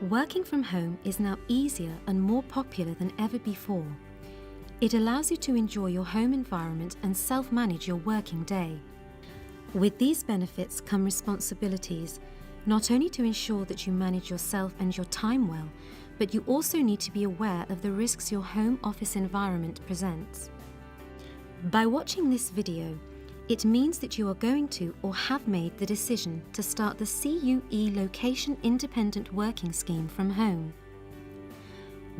Working from home is now easier and more popular than ever before. It allows you to enjoy your home environment and self-manage your working day. With these benefits come responsibilities, not only to ensure that you manage yourself and your time well, but you also need to be aware of the risks your home office environment presents. By watching this video, it means that you are going to or have made the decision to start the CUE Location Independent Working Scheme from home.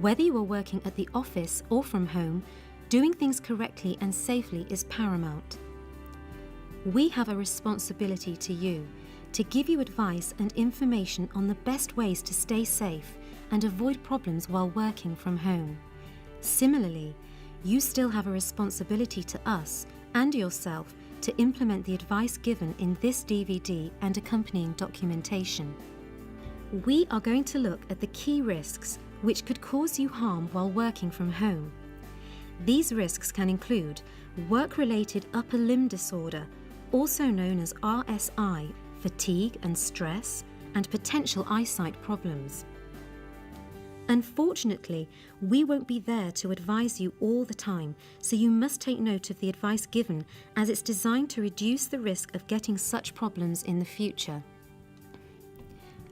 Whether you are working at the office or from home, doing things correctly and safely is paramount. We have a responsibility to you to give you advice and information on the best ways to stay safe and avoid problems while working from home. Similarly, you still have a responsibility to us and yourself to implement the advice given in this DVD and accompanying documentation. We are going to look at the key risks which could cause you harm while working from home. These risks can include work-related upper limb disorder, also known as RSI, fatigue and stress, and potential eyesight problems. Unfortunately, we won't be there to advise you all the time, so you must take note of the advice given as it's designed to reduce the risk of getting such problems in the future.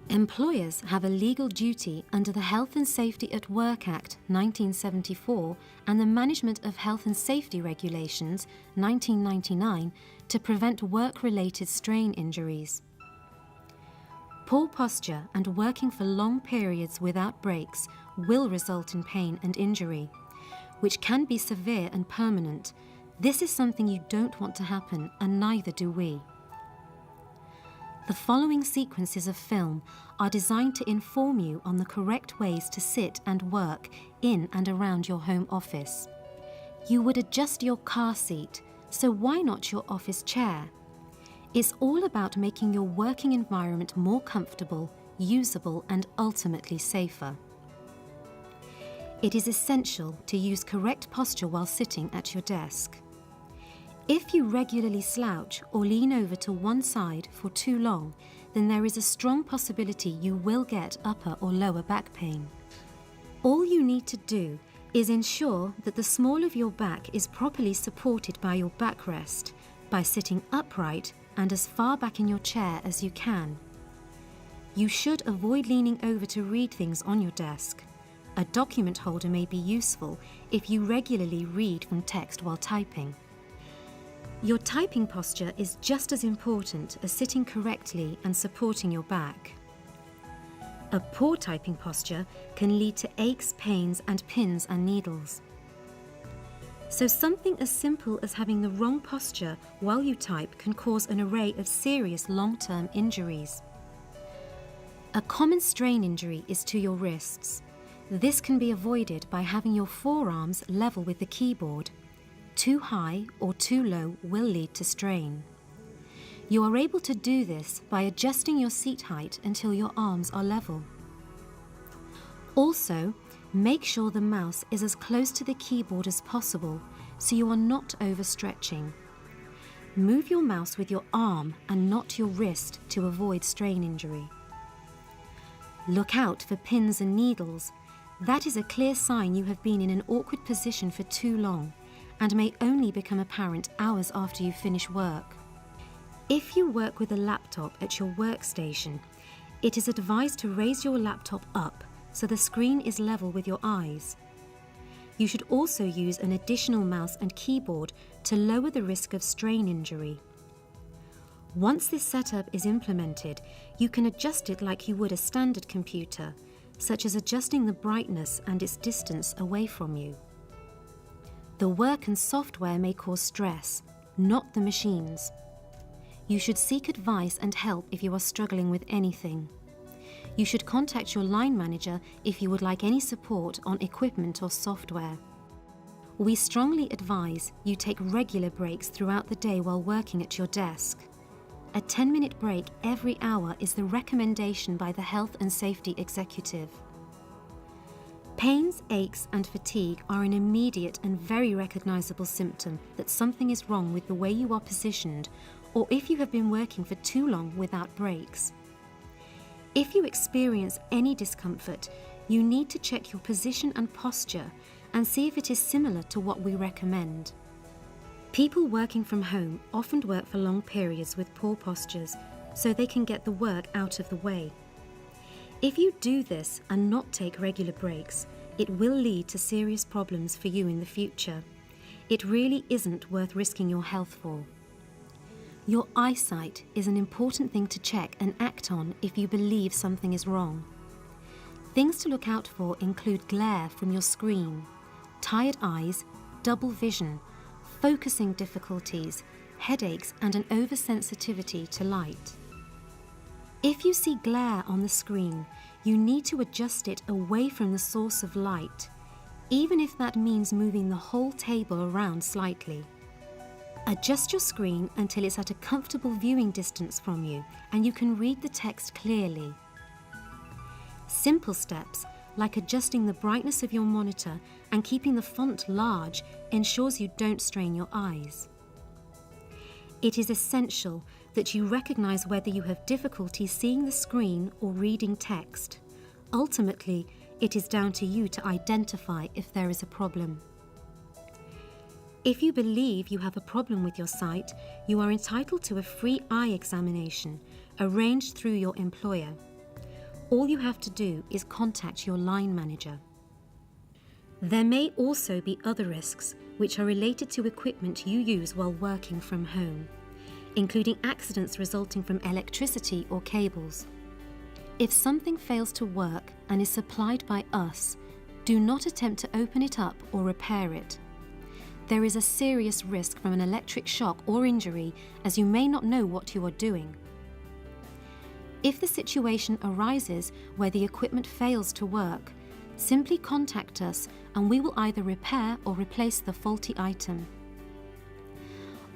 Employers have a legal duty under the Health and Safety at Work Act 1974 and the Management of Health and Safety Regulations 1999 to prevent work-related strain injuries. Poor posture and working for long periods without breaks will result in pain and injury, which can be severe and permanent. This is something you don't want to happen, and neither do we. The following sequences of film are designed to inform you on the correct ways to sit and work in and around your home office. You would adjust your car seat, so why not your office chair? It's all about making your working environment more comfortable, usable, and ultimately safer. It is essential to use correct posture while sitting at your desk. If you regularly slouch or lean over to one side for too long, then there is a strong possibility you will get upper or lower back pain. All you need to do is ensure that the small of your back is properly supported by your backrest by sitting upright and as far back in your chair as you can. You should avoid leaning over to read things on your desk. A document holder may be useful if you regularly read from text while typing. Your typing posture is just as important as sitting correctly and supporting your back. A poor typing posture can lead to aches, pains, and pins and needles. So something as simple as having the wrong posture while you type can cause an array of serious long-term injuries. A common strain injury is to your wrists. This can be avoided by having your forearms level with the keyboard. Too high or too low will lead to strain. You are able to do this by adjusting your seat height until your arms are level. Also, make sure the mouse is as close to the keyboard as possible so you are not overstretching. Move your mouse with your arm and not your wrist to avoid strain injury. Look out for pins and needles. That is a clear sign you have been in an awkward position for too long and may only become apparent hours after you finish work. If you work with a laptop at your workstation, it is advised to raise your laptop up so the screen is level with your eyes. You should also use an additional mouse and keyboard to lower the risk of strain injury. Once this setup is implemented, you can adjust it like you would a standard computer, such as adjusting the brightness and its distance away from you. The work and software may cause stress, not the machines. You should seek advice and help if you are struggling with anything. You should contact your line manager if you would like any support on equipment or software. We strongly advise you take regular breaks throughout the day while working at your desk. A 10-minute break every hour is the recommendation by the Health and Safety Executive. Pains, aches, and fatigue are an immediate and very recognizable symptom that something is wrong with the way you are positioned, or if you have been working for too long without breaks. If you experience any discomfort, you need to check your position and posture and see if it is similar to what we recommend. People working from home often work for long periods with poor postures, so they can get the work out of the way. If you do this and not take regular breaks, it will lead to serious problems for you in the future. It really isn't worth risking your health for. Your eyesight is an important thing to check and act on if you believe something is wrong. Things to look out for include glare from your screen, tired eyes, double vision, focusing difficulties, headaches, and an oversensitivity to light. If you see glare on the screen, you need to adjust it away from the source of light, even if that means moving the whole table around slightly. Adjust your screen until it's at a comfortable viewing distance from you and you can read the text clearly. Simple steps like adjusting the brightness of your monitor and keeping the font large ensures you don't strain your eyes. It is essential that you recognize whether you have difficulty seeing the screen or reading text. Ultimately, it is down to you to identify if there is a problem. If you believe you have a problem with your sight, you are entitled to a free eye examination arranged through your employer. All you have to do is contact your line manager. There may also be other risks which are related to equipment you use while working from home, including accidents resulting from electricity or cables. If something fails to work and is supplied by us, do not attempt to open it up or repair it. There is a serious risk from an electric shock or injury, as you may not know what you are doing. If the situation arises where the equipment fails to work, simply contact us and we will either repair or replace the faulty item.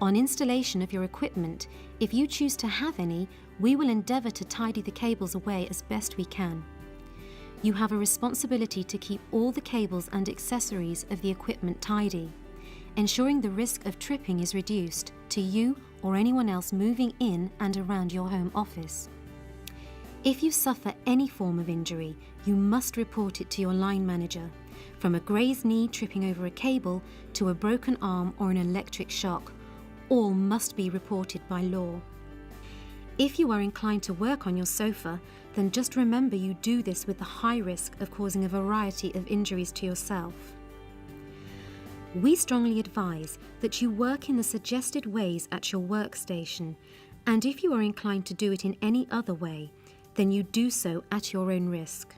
On installation of your equipment, if you choose to have any, we will endeavour to tidy the cables away as best we can. You have a responsibility to keep all the cables and accessories of the equipment tidy, ensuring the risk of tripping is reduced to you or anyone else moving in and around your home office. If you suffer any form of injury, you must report it to your line manager, from a grazed knee tripping over a cable to a broken arm or an electric shock. All must be reported by law. If you are inclined to work on your sofa, then just remember you do this with the high risk of causing a variety of injuries to yourself. We strongly advise that you work in the suggested ways at your workstation, and if you are inclined to do it in any other way, then you do so at your own risk.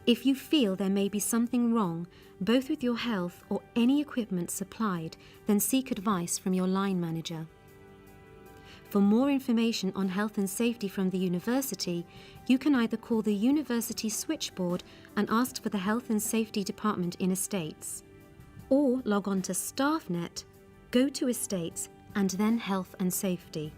If you feel there may be something wrong, both with your health or any equipment supplied, then seek advice from your line manager. For more information on health and safety from the university, you can either call the university switchboard and ask for the Health and Safety Department in Estates, or log on to StaffNet, go to Estates, and then Health and Safety.